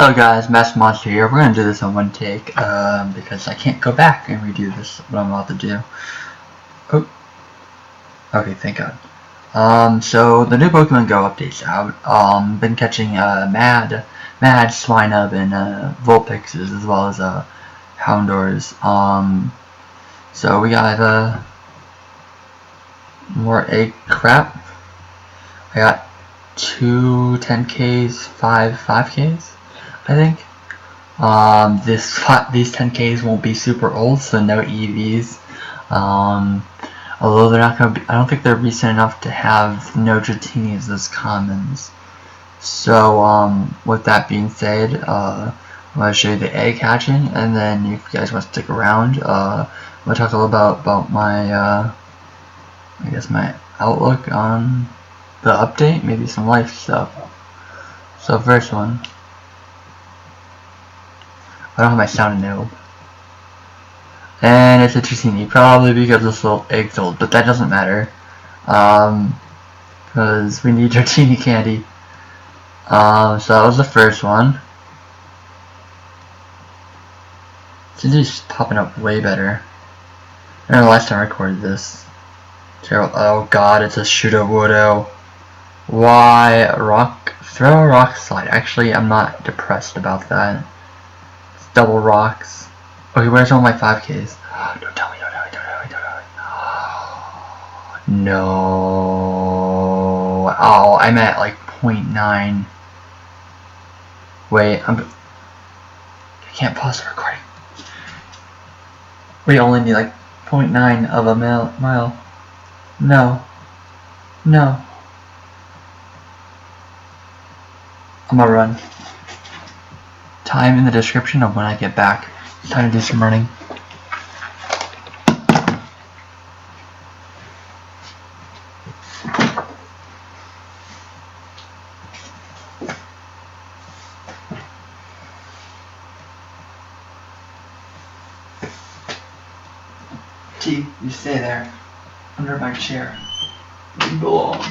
Hello guys, Mass Monster here. We're gonna do this in one take, because I can't go back and redo this, what I'm about to do. Oh, okay, thank God. So the new Pokemon Go update's out. Been catching, Mad, Swinub, and, Vulpixes, as well as, Houndours. So we got, more egg crap. I got 2 10Ks, 5 5Ks, I think. These 10Ks won't be super old, so no EVs. Although they're not gonna be, I don't think they're recent enough to have no Dratinias as commons. So, with that being said, I'm gonna show you the egg hatching, and then if you guys want to stick around, I'm gonna talk a little about my, I guess my outlook on the update, maybe some life stuff. So first one. I don't have my sound enabled. And it's a Dratini, probably because this little egg's old, but that doesn't matter. Because we need Dratini candy. So that was the first one. It's popping up way better. I remember the last time I recorded this. Terrible. Oh god, it's a Shudo-Wudo. Why? Throw a rock slide. Actually, I'm not depressed about that. It's double rocks. Okay, where's all my 5Ks? Don't tell me, don't tell me, don't tell me, don't tell me. No. Oh, I'm at like 0.9. Wait, I can't pause the recording. We only need like 0.9 of a mile. No. No. I'm gonna run. Time in the description of when I get back. Time to do some running. T, you stay there. Under my chair. You belong.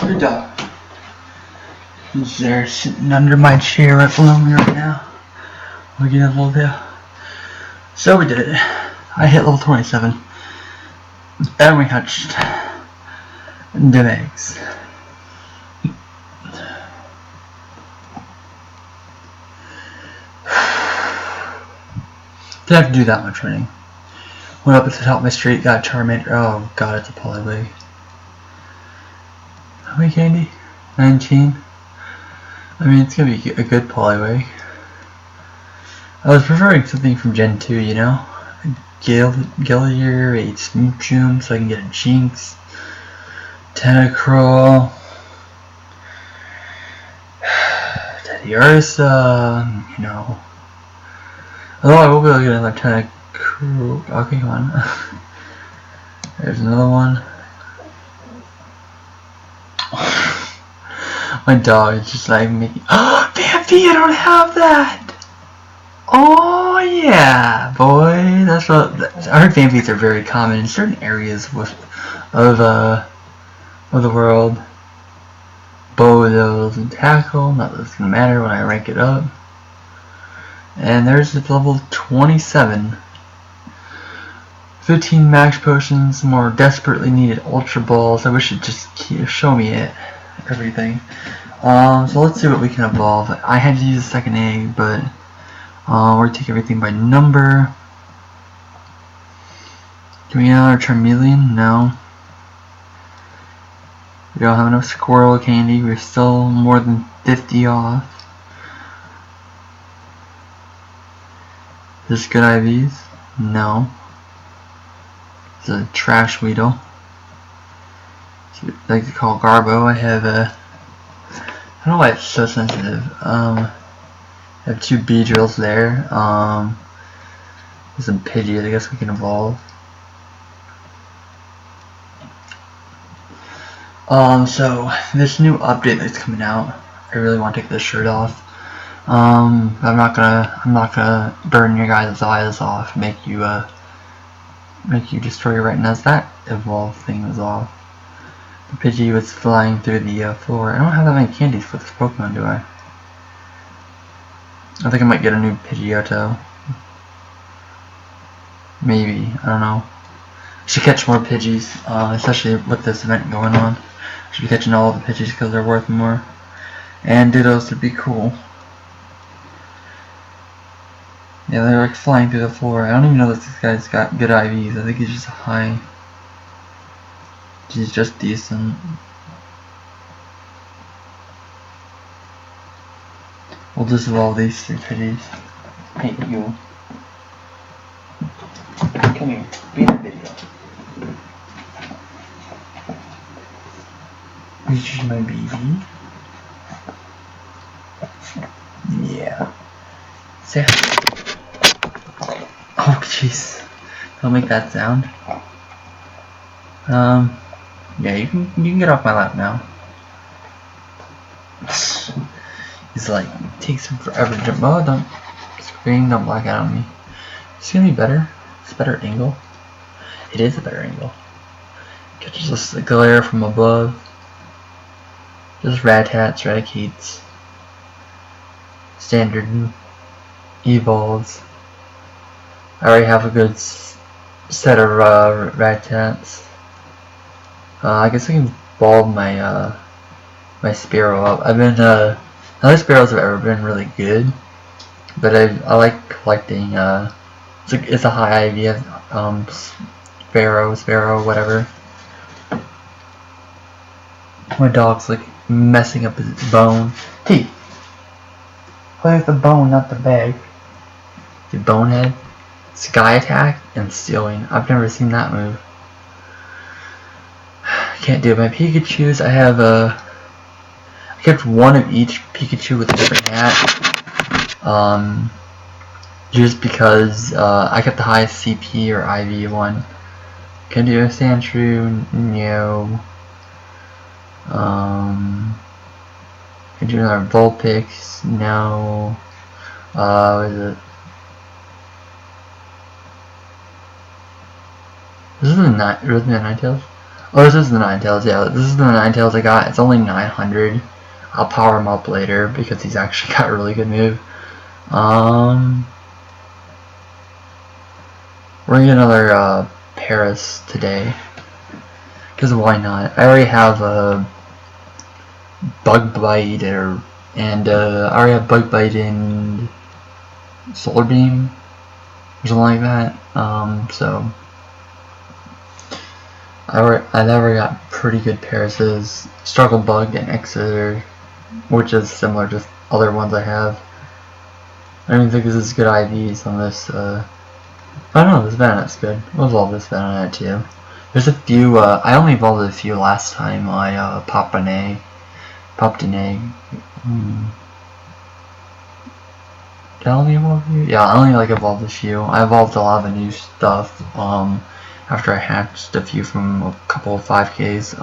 Good dog. He's there sitting under my chair right below me right now. We're getting a little bit. So we did it. I hit level 27. And we hatched the eggs. Didn't have to do that much running. Went up at the top of my street, got a Charmander. Oh god, it's a Poliwag. How many candy? 19. I mean, it's gonna be a good Poliwag. I was preferring something from Gen 2, you know? Gillier, a Smoochum, so I can get a Jinx, Tentacruel, Teddiursa, you know. Although I will be able to get another Tentacruel. Okay, come on. There's another one. My dog is just like making. Oh, Vampy, I don't have that! Oh yeah, boy, that's what. I heard Vampys are very common in certain areas of the world. Bow and tackle, not that it's gonna matter when I rank it up. And there's the level 27. 15 max potions, more desperately needed ultra balls. I wish it just show me it, everything. So let's see what we can evolve. I had to use a second egg, but. We're gonna take everything by number. Can we get another Charmeleon? No. We don't have enough squirrel candy. We're still more than 50 off. Is this good IVs? No. It's a trash Weedle. So I like to call Garbo. I have a. I don't know why it's so sensitive. I have 2 Beedrills there. Some Pidgeys, I guess we can evolve. So this new update that's coming out, I really want to take this shirt off. I'm not gonna burn your guys' eyes off, make you destroy your retinas. That evolve thing was off. The Pidgey was flying through the floor. I don't have that many candies for this Pokemon, do I? I think I might get a new Pidgeotto. Maybe, I don't know. I should catch more Pidgeys, especially with this event going on. I should be catching all the Pidgeys because they're worth more. And Dittos would be cool. Yeah, they're like flying through the floor. I don't even know that this guy's got good IVs. I think he's just high. He's just decent. We'll just evolve these 3 Pidgeys. Hey, you. Come here. Be in the video. This is my baby. Yeah. Say hi. Oh, jeez. Don't make that sound. Yeah, you can get off my lap now. He's like, it takes him forever to jump. Oh, don't scream, don't black out on me. It's gonna be better. It's a better angle. It is a better angle. Catches us the glare from above. Just Rattats, Raticates. Standard evolves. I already have a good set of Rattats. I guess I can evolve my my Spearow up. I've been none of the Spearows have ever been really good, but I like collecting. It's a high IV. Sparrow, whatever. My dog's like messing up his bone. Hey, play with the bone, not the bag. You bonehead. Sky attack and stealing. I've never seen that move. Can't do it. My Pikachus, I have I kept one of each Pikachu with a different hat. Just because I kept the highest CP or IV one. Can do a Sandshrew, no. Can do another Vulpix, no. What is it? This is the Ninetales? Oh, this is the Ninetales. Yeah, this is the Ninetales I got. It's only 900. I'll power him up later because he's actually got a really good move. We're gonna get another Paris today. Because why not? I already have a Bug Bite and I already have Bug Bite and Solar Beam or something like that. So I never got pretty good Parises. Struggle Bug and Exeter, which is similar to other ones I have. I don't even think this is good IVs on this. I don't know, this Vanet's good. We'll evolve this Vanet too. There's a few, I only evolved a few last time I popped an egg. Did I only evolve a few? Yeah, I only evolved a few. I evolved a lot of the new stuff after I hatched a few from a couple of 5Ks.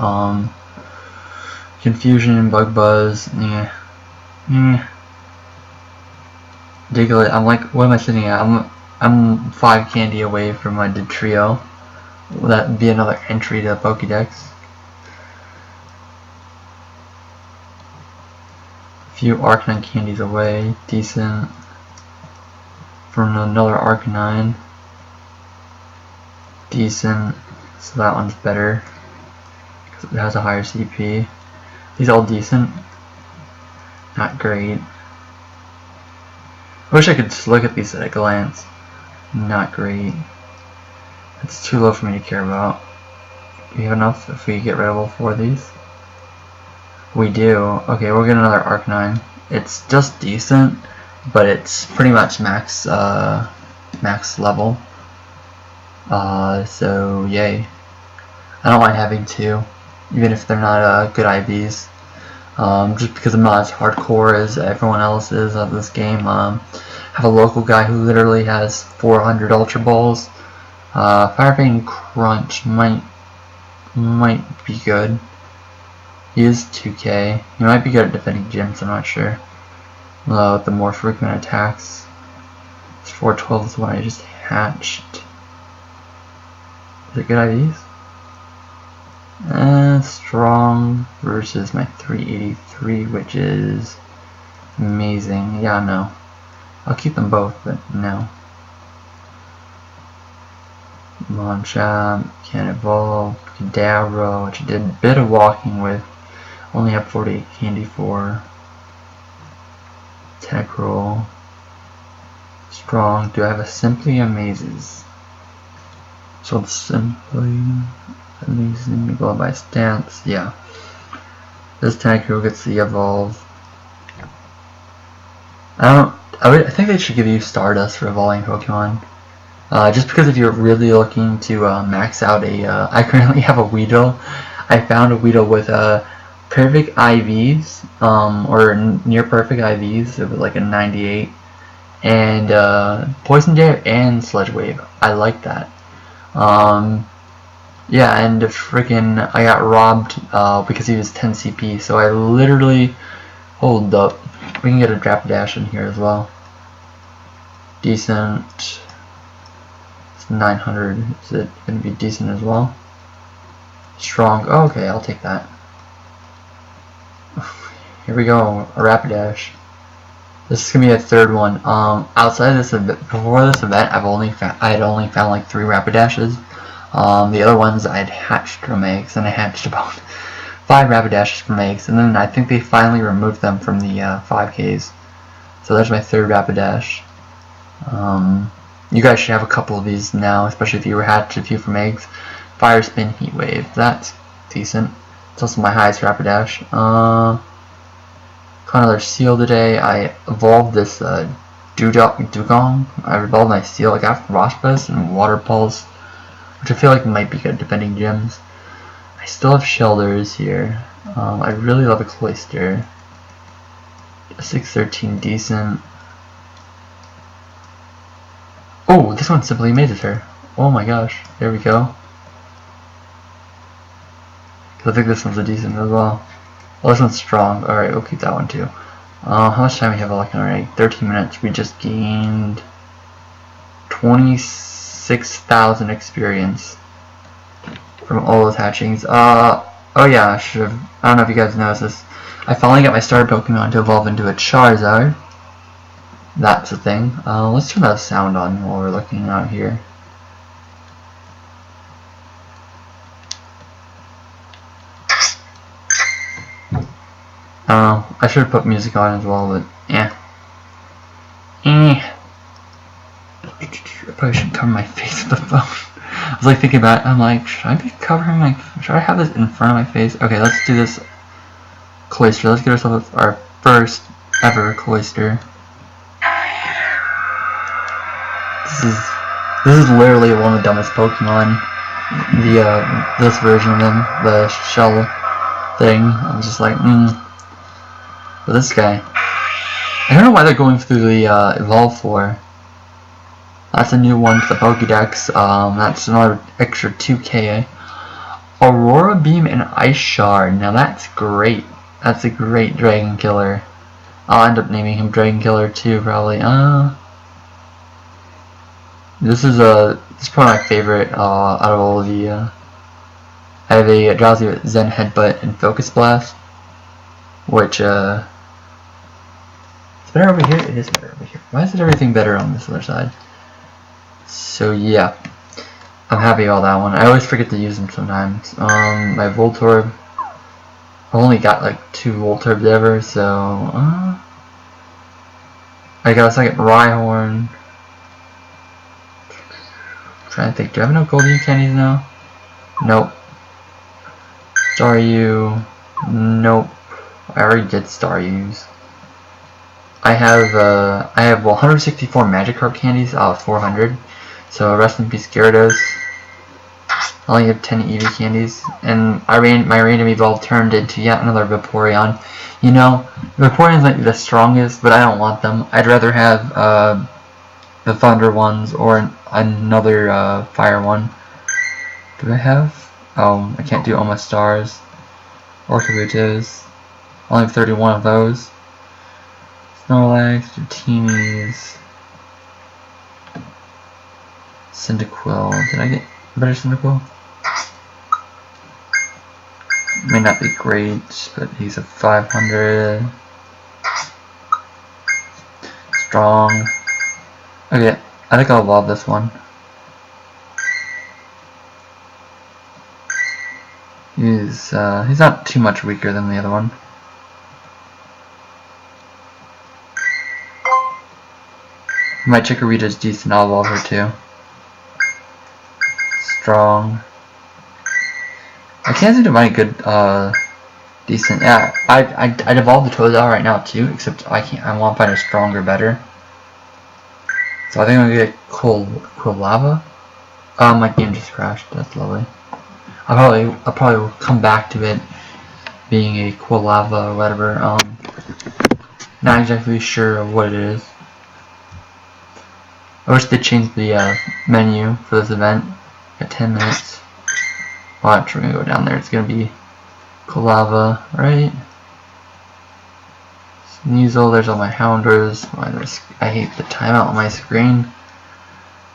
Confusion and Bug Buzz, Diglett, I'm like, what am I sitting at? I'm 5 candy away from my Trio. Will that be another entry to Pokédex? A few Arcanine candies away, decent. From another Arcanine, decent. So that one's better because it has a higher CP. These all decent, not great. I wish I could just look at these at a glance. Not great. It's too low for me to care about. Do we have enough if we get rid of all 4 of these? We do. Okay, we'll get another Arcanine. It's just decent, but it's pretty much max level. So yay. I don't mind having 2, even if they're not good IVs. Just because I'm not as hardcore as everyone else is of this game. I have a local guy who literally has 400 Ultra Balls. Fire Bane Crunch might be good. He is 2K. He might be good at defending gyms, I'm not sure. With the more frequent attacks. This 412 is the one I just hatched. Is it good IVs? Strong versus my 383, which is amazing. Yeah, no. I'll keep them both, but no. Monchamp, can't evolve. Kadabra, which I did a bit of walking with. Only have 48 candy for. Tentacruel. Strong. Do I have a Simply Amazes? So it's Simply Amazing. Go by stance. Yeah. This Tentacruel gets the evolve. I think they should give you Stardust for evolving Pokemon. Just because if you're really looking to max out I currently have a Weedle. I found a Weedle with perfect IVs, or near perfect IVs. It was like a 98, and Poison Dare and Sludge Wave. I like that. Yeah, and freaking I got robbed because he was 10 CP. So I literally hold up. We can get a Rapidash in here as well. Decent. It's 900. Is it going to be decent as well? Strong. Oh, okay, I'll take that. Here we go. A Rapidash. This is gonna be a third one. Outside of this event, before this event, I had only found like 3 Rapidashes. The other ones I'd hatched from eggs, and I hatched about 5 Rapidashes from eggs, and then I think they finally removed them from the 5Ks. So there's my 3rd Rapidash. You guys should have a couple of these now, especially if you were hatched a few from eggs. Fire Spin, Heat Wave, that's decent. It's also my highest Rapidash. Caught another Seal today. I evolved this Dugong. I evolved my Seal. I got Frostbuzz and Water Pulse, which I feel like might be good defending gyms. I still have Shelders here. I really love a Cloyster. 613, decent. Oh, this one Simply Amazes her. Oh my gosh, there we go. I think this one's a decent as well. Well, this one's strong. Alright, we'll keep that one too. How much time we have left already? 13 minutes. We just gained 26,000 experience. from all those hatchings. Oh yeah, I should have. I don't know if you guys noticed this. I finally got my starter Pokemon to evolve into a Charizard. That's a thing. Let's turn that sound on while we're looking out here. I should have put music on as well, but yeah. I probably shouldn't cover my face with the phone. I was like thinking about it. I'm like, should I be covering my? Should I have this in front of my face? Okay, let's do this. Cloister. Let's get ourselves our first ever Cloister. This is literally one of the dumbest Pokemon. This version of them, the shell thing. I'm just like, But this guy, I don't know why they're going through the evolve for. That's a new one to the Pokédex. That's another extra 2K. Aurora Beam and Ice Shard. Now that's great. That's a great Dragon Killer. I'll end up naming him Dragon Killer too, probably. This is probably my favorite out of all of the. I have a Drowsy Zen Headbutt and Focus Blast, which it's better over here. It is better over here. Why is it everything better on this other side? So yeah, I'm happy about that one. I always forget to use them sometimes. My Voltorb, I've only got like 2 Voltorbs ever, so I got a second Rhyhorn. Trying to think, do I have enough Golden candies now? Nope. Staryu, nope. I already did Staryus. I have 164 Magikarp candies out of 400. So rest in peace, Gyarados. I only have 10 Eevee candies, and my random evolve turned into yet another Vaporeon. You know, Vaporeons might be the strongest, but I don't want them. I'd rather have the Thunder ones or another Fire one. Do I have? Oh, I can't do Almost Stars or Kabutos. I only have 31 of those. Snorlax, Dratini's, Cyndaquil. Did I get a better Cyndaquil? May not be great, but he's a 500. Strong. Okay, I think I'll evolve this one. He's not too much weaker than the other one. My Chikorita's decent, I'll evolve her too. Strong. I can't seem to find a good, decent. Yeah, I'd evolve the Tozal right now too, except I can't. I want to find a stronger, better. So I think I'm gonna get Quilava. My game just crashed. That's lovely. I'll probably will come back to it being a Quilava or whatever. Not exactly sure of what it is. I wish they changed the menu for this event at 10 minutes. Watch, we're gonna go down there. It's gonna be Quilava, right? Sneasel, there's all my Hounders. I hate the timeout on my screen.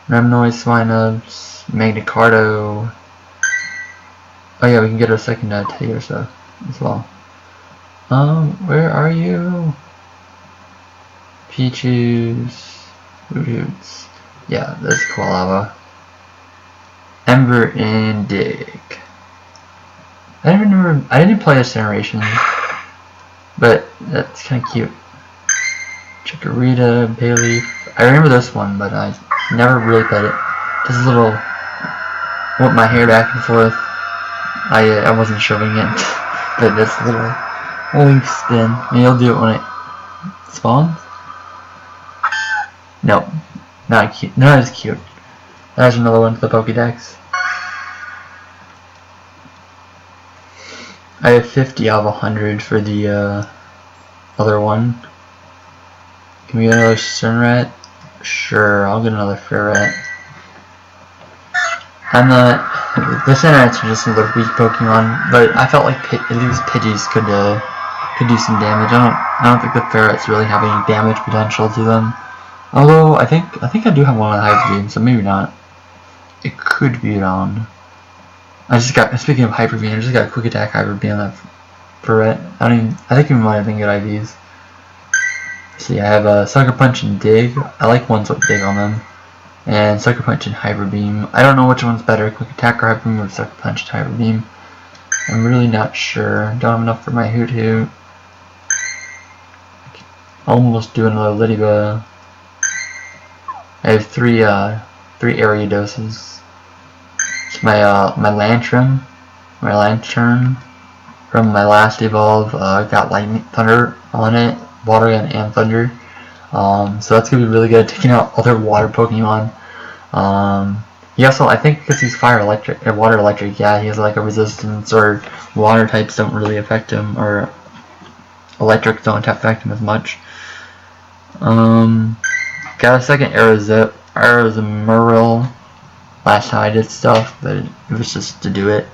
Remnoid, Swinubs, Magnicardo. Oh yeah, we can get a second Taylor stuff as well. Where are you? Pichu's, Roots. Yeah, this is Quilava. Ember and Dig. I didn't play this generation, but that's kind of cute. Chikorita, Bayleaf. I remember this one, but I never really played it. Just a little whip my hair back and forth. I wasn't shoving it, but this little wing spin. Maybe I'll do it when it spawns. Nope, not cute. Not as cute. There's another one for the Pokédex. I have 50 out of 100 for the other one. Can we get another Sunrat? Sure, I'll get another Ferret. I'm not. The Sunrats are just another weak Pokemon, but I felt like at least Pidgeys could do some damage. I don't think the Ferrets really have any damage potential to them. Although I think I do have one of the highest beams, so maybe not. It could be on. I just got, speaking of Hyper Beam, I just got a Quick Attack Hyper Beam on that Barrett. I think we might have been good IVs. See, I have a Sucker Punch and Dig. I like ones with Dig on them. And Sucker Punch and Hyper Beam. I don't know which one's better, Quick Attack or Hyper Beam, or Sucker Punch and Hyper Beam. I'm really not sure. Don't have enough for my Hoot Hoot. Almost doing another Liddyba. I have three area doses. It's my my Lantern from my last evolve got Lightning Thunder on it, Water Gun and Thunder. So that's gonna be really good at taking out other water Pokemon. He also, I think because he's fire electric or water electric, yeah, he has like a resistance, or water types don't really affect him, or electric don't affect him as much. Got a second Arizamuril. Last time I did stuff, but it was just to do it.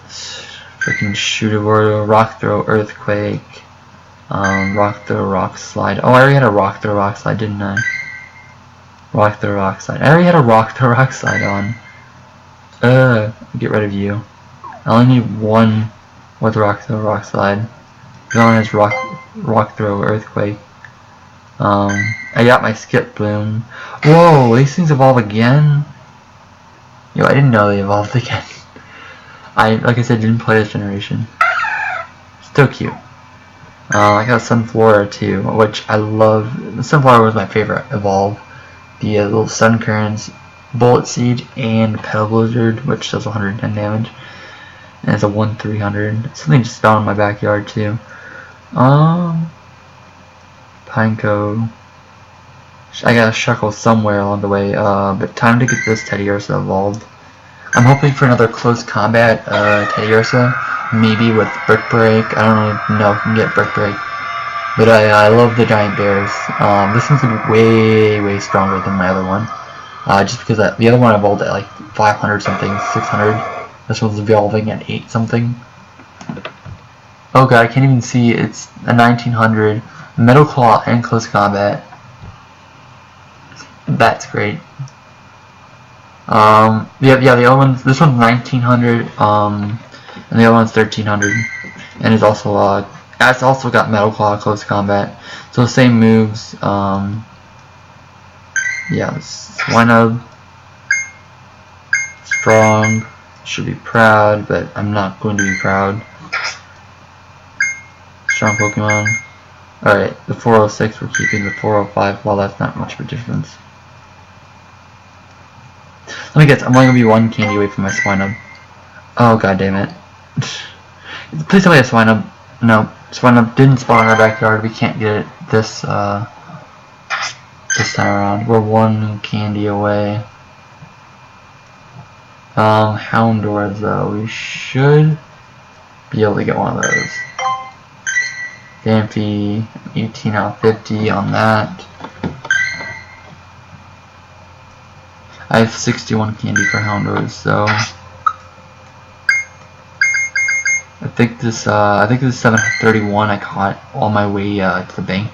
Freaking Shooter, Rock Throw, Earthquake, Rock Throw, Rock Slide. Oh, I already had a Rock Throw, Rock Slide, didn't I? Rock Throw, Rock Slide. I already had a Rock Throw, Rock Slide on. Get rid of you. I only need one with Rock Throw, Rock Slide. The other one is Rock Throw, Earthquake. I got my Skip Bloom. Whoa, these things evolve again? Yo, I didn't know they evolved again. Like I said, didn't play this generation. Still cute. I got Sunflora too, which I love. Sunflora was my favorite evolve. The little Sun Currents, Bullet Seed, and Petal Blizzard, which does 110 damage. And it's a 1-300. Something just found in my backyard too. Pineco. I got a Shuckle somewhere along the way, but time to get this Teddiursa evolved. I'm hoping for another close combat Teddiursa, maybe with Brick Break. I don't really know if I can get Brick Break, but I love the Giant Bears. This one's way stronger than my other one, just because the other one evolved at like 500 something, 600. This one's evolving at 8 something. Oh god, I can't even see. It's a 1900 Metal Claw and close combat. That's great. Yeah, the other one's, this one's 1900, and the other one's 1300, and it's also got Metal Claw, close combat, so same moves. Yeah, Swinub, strong, should be proud, but I'm not going to be proud. Strong Pokemon. Alright, the 406 we're keeping, the 405, well that's not much of a difference. Let me guess, I'm only gonna be one candy away from my Swinub. Oh god damn it. Please tell me a Swinub. No, Swinub didn't spawn in our backyard, we can't get it this time around. We're one candy away. Houndour though, we should be able to get one of those. Dampy, 18 out of 50 on that. I have 61 candy for Houndour, so I think this is 731 I caught on my way to the bank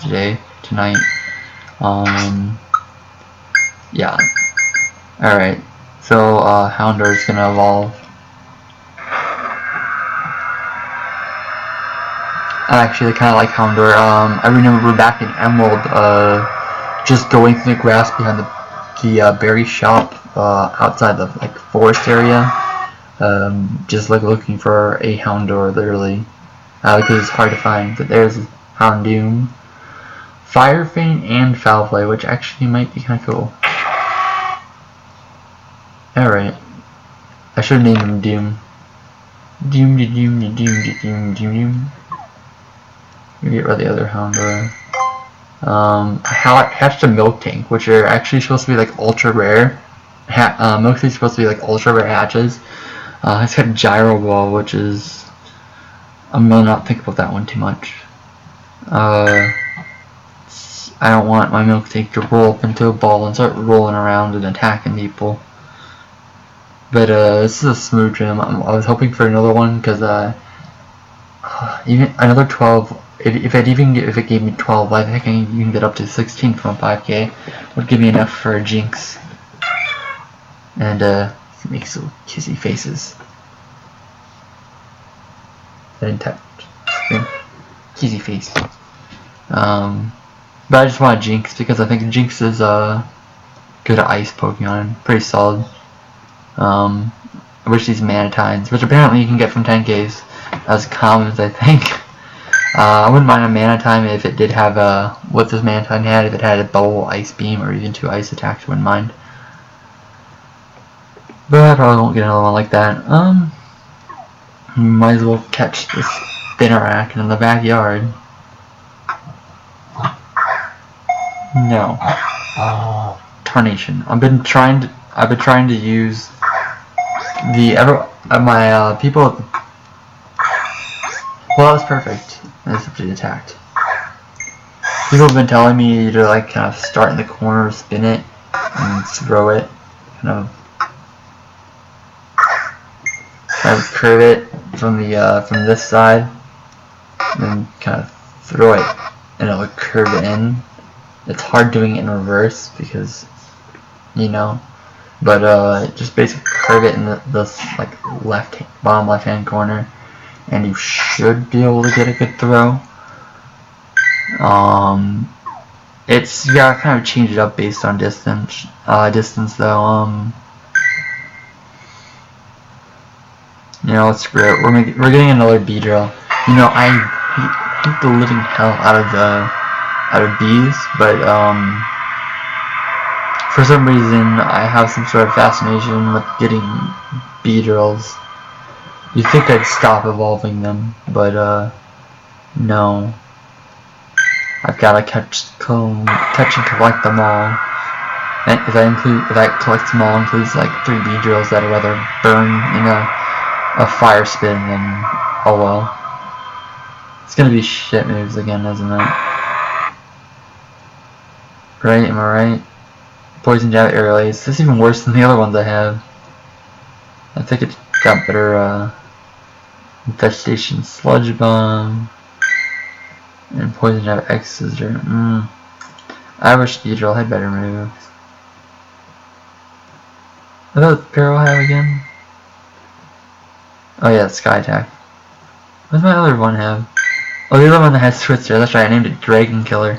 tonight. Yeah. Alright, so Houndour is gonna evolve. I actually kind of like Houndour. I remember back in Emerald, just going through the grass behind the berry shop outside the forest area, just looking for a Houndour, literally, because it's hard to find. But there's Houndoom, Fire Feint, and Foul Play, which actually might be kind of cool. Alright, I should name him Doom. Doom. Get rid of the other Houndour. I hatched a Milk Tank, which are actually supposed to be like ultra rare. Milk Tank's supposed to be like ultra rare hatches. It's got Gyro Ball, which is, I'm gonna not think about that one too much. I don't want my Milk Tank to roll up into a ball and start rolling around and attacking people. But this is a smooth gym. I was hoping for another one because even another 12. If it gave me 12, I think you can get up to 16 from 5k. Would give me enough for a Jinx. And He makes little kissy faces. I didn't touch. Kissy face. But I just want Jinx because I think Jinx is good ice Pokemon. Pretty solid. I wish these Manatines, which apparently you can get from 10Ks, as common as I think. I wouldn't mind a Manatine if it did have what this Manatine had, if it had a bubble ice beam or even 2 ice attacks, wouldn't mind. But I probably won't get another one like that. Might as well catch this Spinarak in the backyard. No. Tarnation. I've been trying to use my people. Well, that was perfect. Except it attacked. People have been telling me to like kind of start in the corner, spin it, and throw it. Kind of curve it from this side, and then kind of throw it, and it'll curve it in. It's hard doing it in reverse because, you know, but just basically curve it in the like bottom left hand corner, and you should be able to get a good throw. You gotta kind of change it up based on distance. Though. You know, screw it. We're getting another B drill. You know, I hate the living hell out of bees, but for some reason I have some sort of fascination with getting bee drills. You'd think I'd stop evolving them, but no. I've gotta catch and collect them all. And if that collects them all includes like 3 bee drills that I'd rather burn in a fire spin, then oh well. It's gonna be shit moves again, isn't it? Right? Am I right? Poison Jab, Aerial Ace. This is even worse than the other ones I have. I think it got better. Infestation, Sludge Bomb, and Poison Jab, X Scissor. I wish Beedrill had better moves. What does Peril have again? Oh yeah, Sky Attack. What does my other one have? Oh, the other one that has Twister. That's right, I named it Dragon Killer.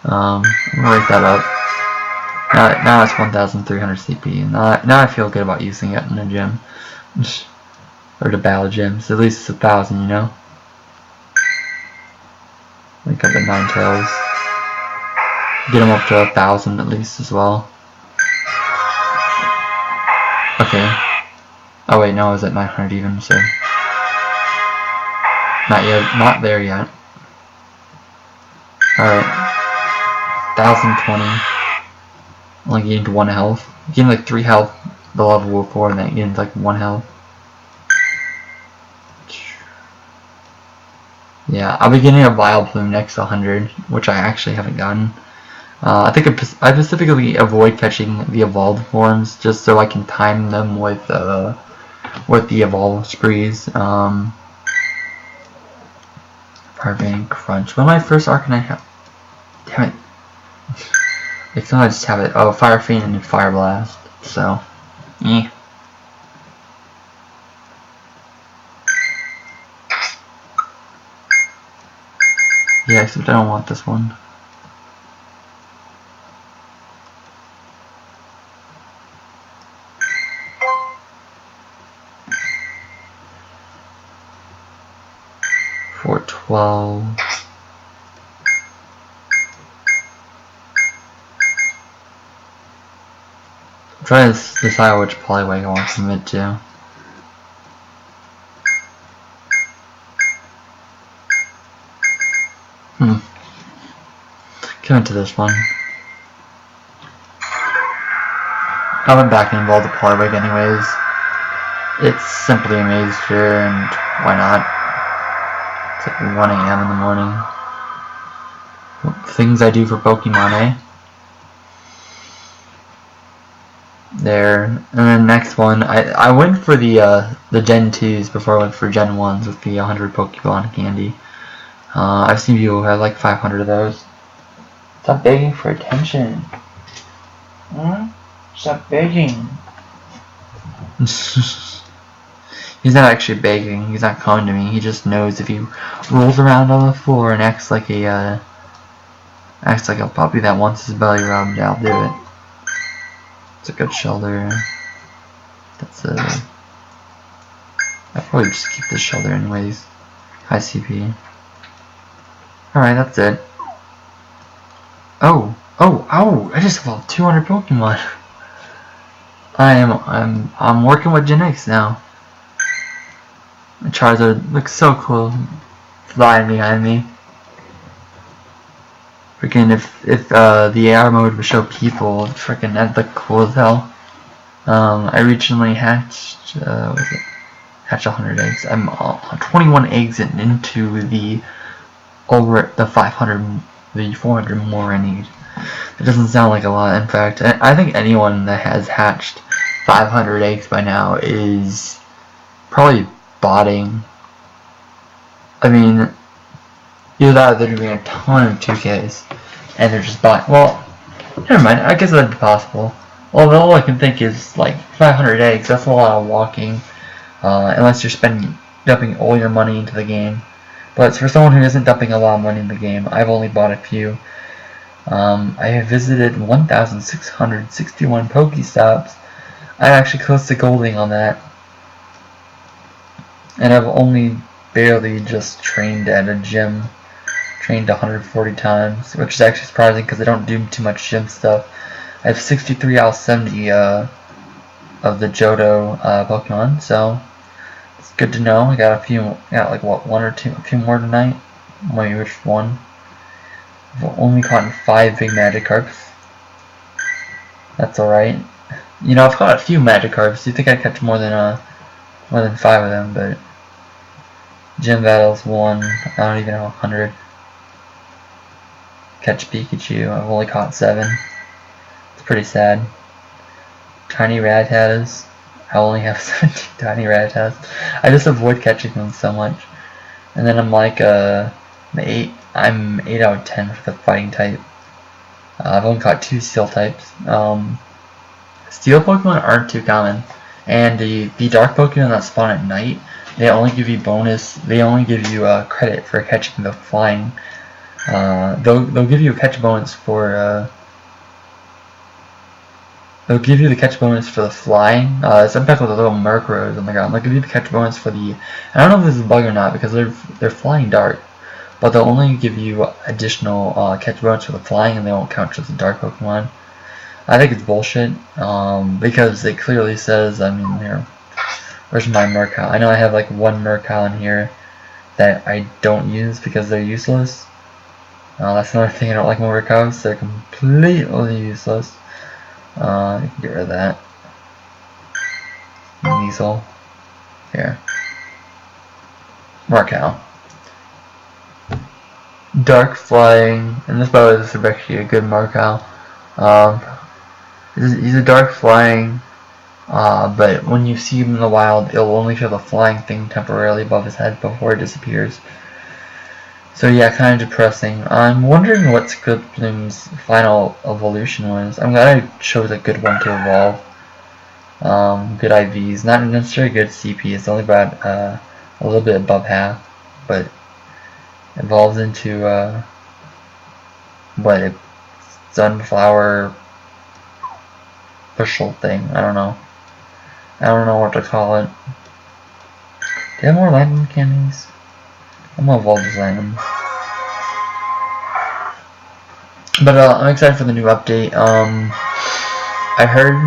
I'm gonna write that up. Now it's 1,300 CP. Now I feel good about using it in a gym. Or to battle gyms. At least it's 1,000, you know? Wake up the Ninetales. Get them up to 1,000 at least as well. Okay. Oh wait, no, I was at 900 even, so... Not there yet. Alright. 1,020. Only gained 1 health. Gained like 3 health the level before, and then gained like 1 health. Yeah, I'll be getting a Vileplume next to 100, which I actually haven't gotten. I think I specifically avoid catching the evolved forms just so I can time them with the evolve sprees. Firebang, Crunch. What am I first Arcanine have? Damn it. I think I just have it. Oh, Fire Fiend and Fire Blast. So, yeah. Yeah, except I don't want this one. $412. I'm trying to decide which Poliwag I want to commit to. Commit to this one. I went back and involved the Poliwag anyways. It's simply a Mazer, and why not? It's like 1 AM in the morning. Things I do for Pokemon, eh? There. And then next one, I went for the Gen 2s before I went for Gen 1s with the 100 Pokemon candy. I've seen people who have like 500 of those. Stop begging for attention. Stop begging. He's not actually begging. He's not coming to me. He just knows if he rolls around on the floor and acts like a puppy that wants his belly rubbed, I'll do it. It's a good shoulder. That's a. I'll probably just keep this shoulder anyways. High CP. Alright, that's it. Oh! I just evolved 200 Pokemon. I'm working with Gen X now. The Charizard looks so cool, flying behind me. Freaking if the AR mode would show people, freaking that'd look cool as hell. I recently hatched hatched 100 eggs. I'm 21 eggs into the over the 500, the 400 more I need. It doesn't sound like a lot. In fact, I think anyone that has hatched 500 eggs by now is probably botting. I mean, either that or they're doing a ton of 2Ks and they're just botting. Well, never mind. I guess that'd be possible. Well, all I can think is like 500 eggs. That's a lot of walking, unless you're dumping all your money into the game. But for someone who isn't dumping a lot of money in the game, I've only bought a few. I have visited 1,661 Pokestops. I'm actually close to golding on that. And I've only barely just trained at a gym. Trained 140 times, which is actually surprising because I don't do too much gym stuff. I have 63 out of 70 of the Johto Pokemon, so it's good to know. I got a few, like what, one or two, a few more tonight. Maybe which one. I've only caught 5 big Magikarps. That's alright. You know, I've caught a few Magikarps. You think I'd catch more than 5 of them, but gym battles 1. I don't even know 100. Catch Pikachu. I've only caught 7. It's pretty sad. Tiny Rattatas. I only have 17 tiny Rattatas. I just avoid catching them so much. And then I'm like I'm 8 out of 10 for the fighting type. I've only caught 2 steel types. Steel Pokemon aren't too common, and the dark Pokemon that spawn at night, they only give you bonus. They only give you credit for catching the flying. They'll give you a catch bonus for. They'll give you the catch bonus for the flying. Sometimes with the little Murkrows on the ground, they'll give you the catch bonus for the. I don't know if this is a bug or not because they're flying dark, but they'll only give you additional catch bonus for the flying, and they won't count as a dark Pokemon. I think it's bullshit because it clearly says. I mean, here, where's my Murkow? I know I have like one Murkow in here that I don't use because they're useless. That's another thing I don't like more Murkows. They're completely useless. You can get rid of that. Weasel. Here. Murkow. Dark flying, and this by the way, this is actually a good Murkow. He's a dark flying, but when you see him in the wild, it'll only show the flying thing temporarily above his head before it disappears. So yeah, kind of depressing. I'm wondering what Scriptum's final evolution was. I'm glad I chose a good one to evolve. Good IVs, not necessarily good CP. It's only about a little bit above half, but evolves into what, a sunflower bushel thing. I don't know what to call it. Do you have more lightning candies? I'm gonna evolve this item. But I'm excited for the new update. I heard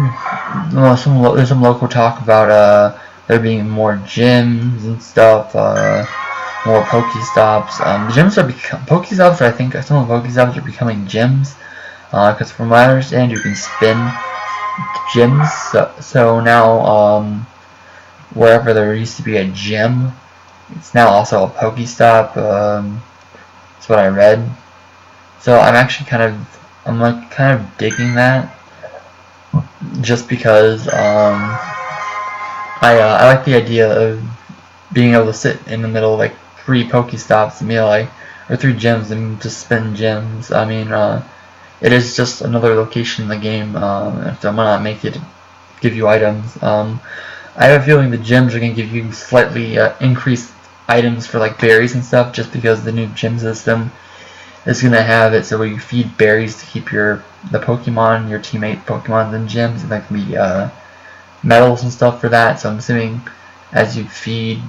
there's some local talk about there being more gyms and stuff, more Pokestops. The gyms are Pokestops. I think some of the Pokestops are becoming gyms, because from what I understand, you can spin gyms. So now, wherever there used to be a gym, it's now also a Pokestop. That's what I read. So I'm actually kind of digging that, just because I like the idea of being able to sit in the middle of like 3 Pokestops and be like, or 3 gyms and just spin gyms. I mean, it is just another location in the game. So I'm gonna make it give you items. I have a feeling the gyms are going to give you slightly increased items for like berries and stuff, just because the new gym system is going to have it so where you feed berries to keep the Pokemon, your teammate Pokemon in gyms, and that can be medals and stuff for that. So I'm assuming as you feed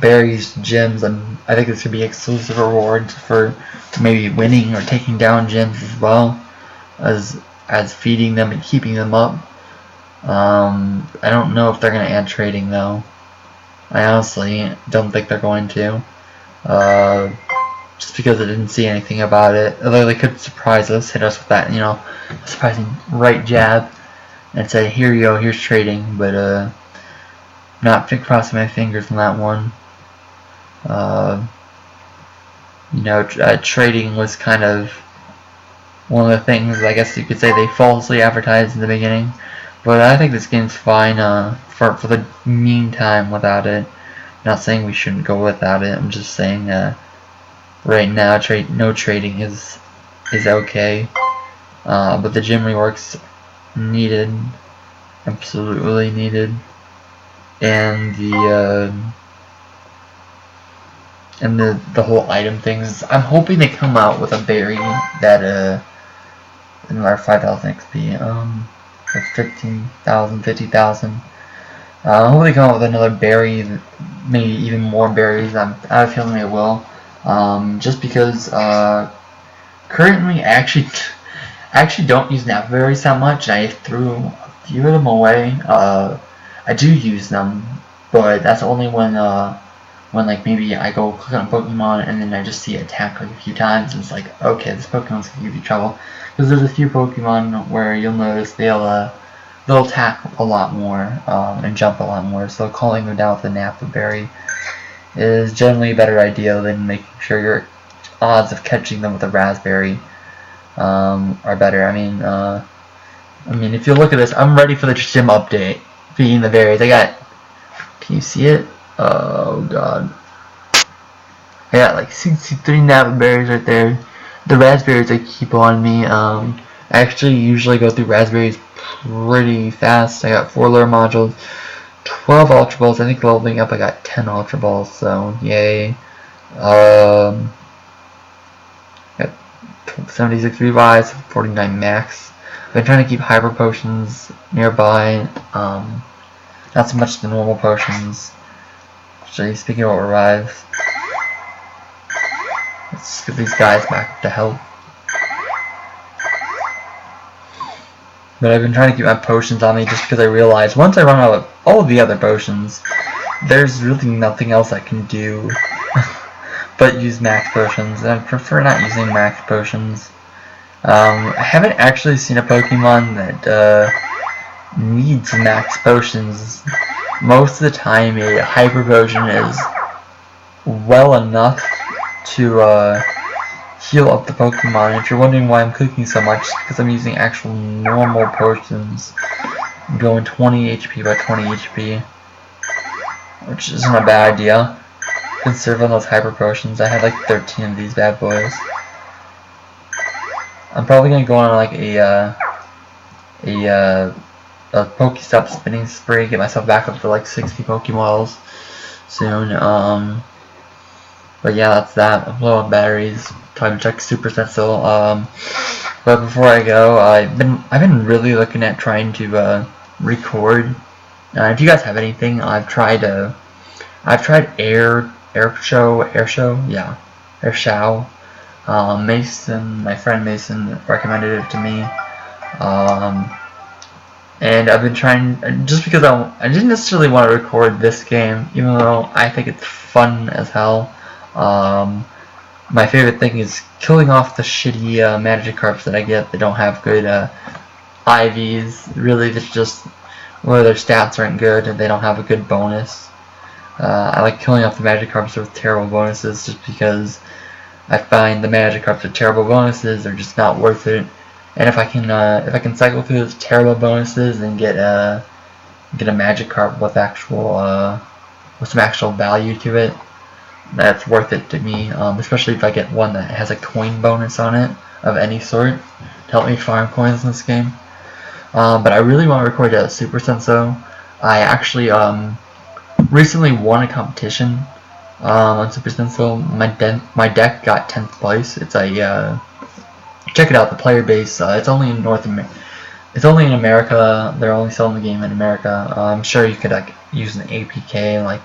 berries to gyms, and I think this could be exclusive rewards for maybe winning or taking down gyms as well as feeding them and keeping them up. I don't know if they're going to add trading though. I honestly don't think they're going to. Just because I didn't see anything about it. Although they could surprise us, hit us with that, you know, surprising right jab and say, here you go, here's trading, but not crossing my fingers on that one. You know, trading was kind of one of the things, I guess you could say, they falsely advertised in the beginning. But I think this game's fine for the meantime without it. Not saying we shouldn't go without it. I'm just saying right now no trading is okay. But the gym reworks needed, absolutely needed, and the whole item things. I'm hoping they come out with a berry that in our 5,000 XP, or 15,000, 50,000. Hopefully they come out with another berry, maybe even more berries. I have a feeling they will. Just because currently I actually don't use nap berries that much. I threw a few of them away. I do use them, but that's only when like maybe I go click on a Pokemon and then I just see it attack like a few times and it's like, okay, this Pokemon's gonna give you trouble. Because there's a few Pokemon where you'll notice they'll attack a lot more and jump a lot more. So calling them down with a nap berry is generally a better idea than making sure your odds of catching them with a raspberry are better. I mean, if you look at this, I'm ready for the gym update. Feeding the berries, can you see it? Oh god, I got like 63 nap berries right there. The raspberries I keep on me. I actually usually go through raspberries pretty fast. I got 4 lure modules, 12 ultra balls. I think leveling up I got 10 ultra balls, so yay. Got 76 revives, 49 max. I've been trying to keep hyper potions nearby, not so much the normal potions. Actually, speaking about revives, let's get these guys back to health. But I've been trying to keep my potions on me just because I realized once I run out of all of the other potions, there's really nothing else I can do but use max potions, and I prefer not using max potions. I haven't actually seen a Pokemon that needs max potions. Most of the time a hyper potion is well enough to heal up the Pokemon. If you're wondering why I'm cooking so much, it's because I'm using actual normal potions. I'm going 20 HP by 20 HP, which isn't a bad idea considering those hyper potions. I had like 13 of these bad boys. I'm probably gonna go on like a Pokestop spinning spree, get myself back up to like 60 Pokeballs soon. But yeah, that's that. I'm low on batteries. Time to check Super Senso. But before I go, I've been really looking at trying to record. If you guys have anything, I've tried Air Show. Mason, my friend Mason, recommended it to me. And I've been trying, just because I didn't necessarily want to record this game, even though I think it's fun as hell. My favorite thing is killing off the shitty Magikarps that I get that don't have good IVs. Really, it's just where their stats aren't good and they don't have a good bonus. I like killing off the Magikarps with terrible bonuses just because I find the Magikarps with terrible bonuses are just not worth it. And if I can cycle through those terrible bonuses and get a Magikarp with some actual value to it, that's worth it to me. Especially if I get one that has a coin bonus on it of any sort to help me farm coins in this game. But I really want to record a Super Senso. I actually recently won a competition on Super Stencil. My deck got 10th place. It's a check it out. The player base. It's only in It's only in America. They're only selling the game in America. I'm sure you could like use an APK and like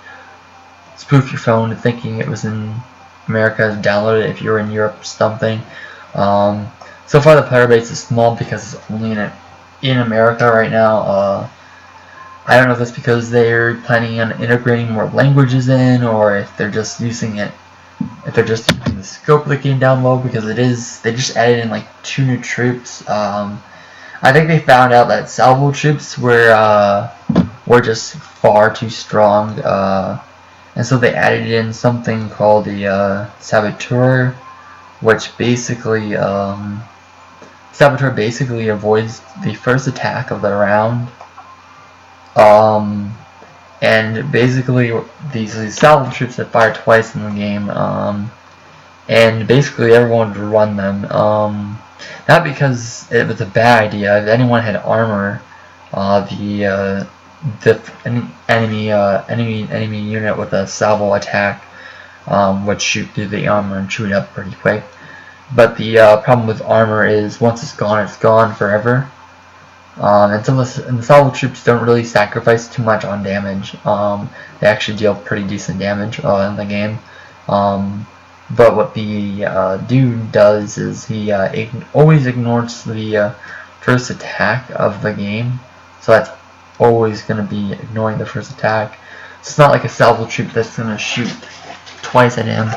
spoof your phone thinking it was in America to download it if you're in Europe or something. So far the player base is small because it's only in America right now. I don't know if that's because they're planning on integrating more languages in, or if they're just using it, if they're just using the scope of the game down low, because they just added in like 2 new troops. I think they found out that salvo troops were just far too strong, and so they added in something called the Saboteur, which basically Saboteur basically avoids the first attack of the round. And basically these salvo troops that fire twice in the game, and basically everyone would run them. Not because it was a bad idea. If anyone had armor, the enemy unit with a salvo attack would shoot through the armor and chew it up pretty quick. But the problem with armor is once it's gone forever. And the salvo troops don't really sacrifice too much on damage. They actually deal pretty decent damage in the game. But what the dude does is he always ignores the first attack of the game. So that's always going to be ignoring the first attack. So it's not like a salvo troop that's going to shoot twice at him.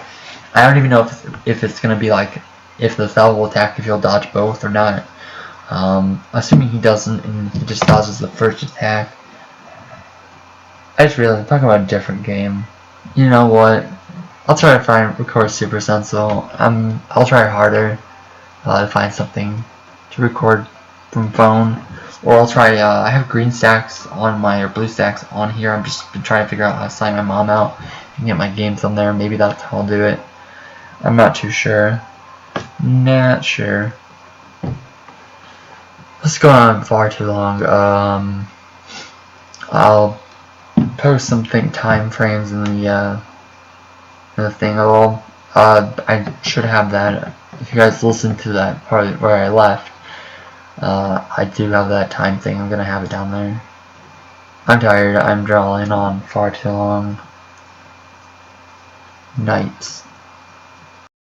I don't even know if it's going to be like if the salvo attack, if he'll dodge both or not. Assuming he doesn't and he just dodges the first attack. I just realized I'm talking about a different game. You know what? I'll try to record Super Stencil. I'll try harder to find something to record from phone. Or I'll try, I have green stacks on my, or blue stacks on here. I'm just trying to figure out how to sign my mom out and get my games on there. Maybe that's how I'll do it. I'm not too sure. Not sure. Let's go on far too long. I'll post something time frames in the thing. I should have that. If you guys listen to that part where I left, I do have that time thing. I'm gonna have it down there. I'm tired. I'm drawing on far too long. Nights.